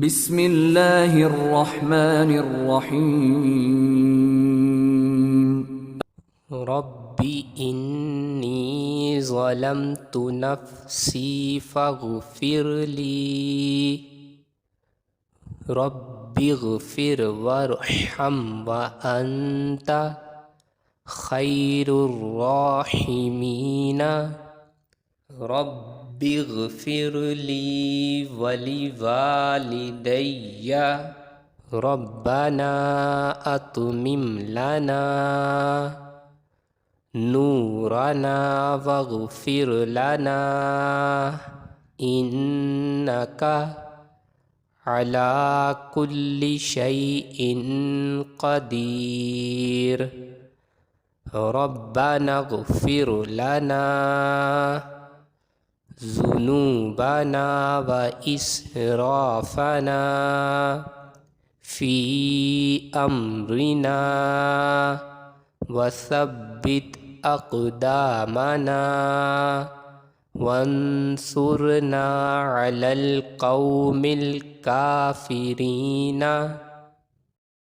बिस्मिल्लाहिर रहमानिर रहीम। रब्बी इन्नी ज़लमतु नफ़्सी फ़ग़फ़िरली रब्बिग़फ़िर वरहम व अन्त खैरुर राहिमीन। रब्बिग़फ़िरली वलिवालिदैय रब्बना अत्मिम लना नूरना वग़फ़िर लना इन्नका अला कुल्लि शैइन क़दीर। रब्बना ग़फ़िर लना ज़ुनूबना व इसराफ़ना फ़ी अम्रिना वसब्बित अक़दामना वंसुरना अलल क़ौमिल काफ़िरीन।